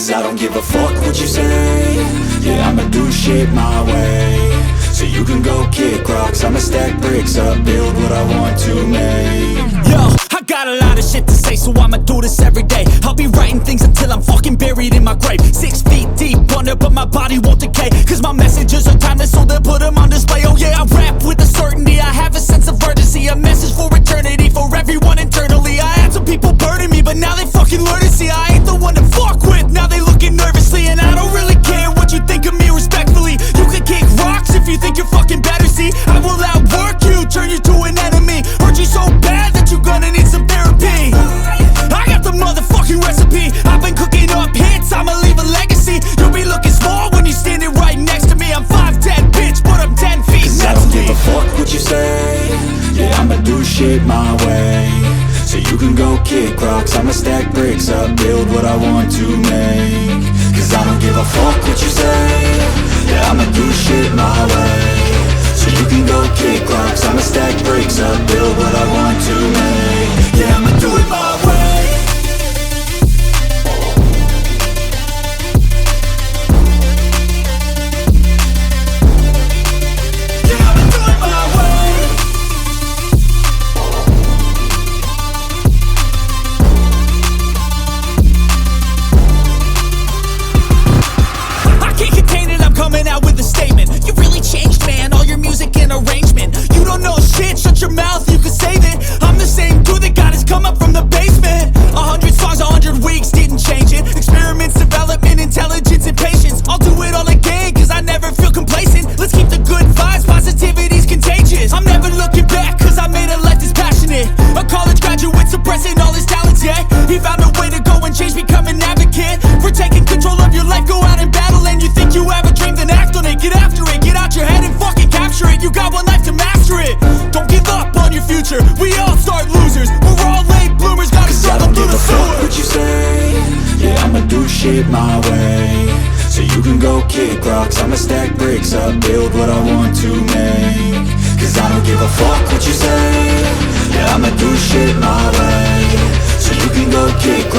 Cause I don't give a fuck what you say. Yeah, I'ma do shit my way. So you can go kick rocks, I'ma stack bricks up, build what I want to make. Yo, I got a lot of shit to say, so I'ma do this every day. I'll be writing things until I'm fucking buried in my grave. 6 feet deep under, but my body won't decay. Cause my messages are timeless, so they'll put them on display. Oh yeah, I rap with a certainty, I have a sense of urgency. A message for eternity, for everyone internally. I had some people burning me, but now they fucking learn to see I ain't the one to fuck with, now they looking nervously. And I don't really care what you think of me respectfully. You can kick rocks if you think you're fucking better, see. I will outwork you, turn you to an enemy. Hurt you so bad that you're gonna need some therapy. I got the motherfucking recipe. I've been cooking up hits, I'ma leave a legacy. You'll be looking small when you're standing right next to me. I'm 5'10", bitch, but I'm 10 feet Cause next I don't to me. give a fuck what you say. Yeah, I'ma do shit my way. So you can go kick rocks, I'ma stack bricks up, build what I want to make. Cause I don't give a fuck what you say. Yeah, I'ma do shit my way. So you can go kick rocks, I'ma stack bricks up, build what I want to make. Yeah, I'ma do it my way. Yeah, I'ma do it my way. I can't contain it, I'm coming out with a statement. You really changed, man, all your music and arrangement. You don't know shit, shut your mouth, you can save it. I'm the same dude that got his come up from the basement. 100 songs, 100 weeks, didn't change it. Experiments, development, intelligence, and patience. I'll do it all again, cause I never feel complacent. Let's keep the good vibes, positivity's contagious. I'm never looking back, cause I made a life that's passionate. A college graduate suppressing all his talents, yeah. He found a way to go and change, become an advocate. For taking control of your life, go out and battle. And you think you have a dream, then act on it. Get after it, get out your head and fucking capture it. You got one life to master it. Don't give up on your future, we all start losers. We're all late bloomers, gotta struggle through the Fuck sewer. what you say. Yeah, I'ma do shit my way. So you can go kick rocks, I'ma stack bricks up, build what I want to make. Cause I don't give a fuck what you say. Yeah, I'ma do shit my way. So you can go kick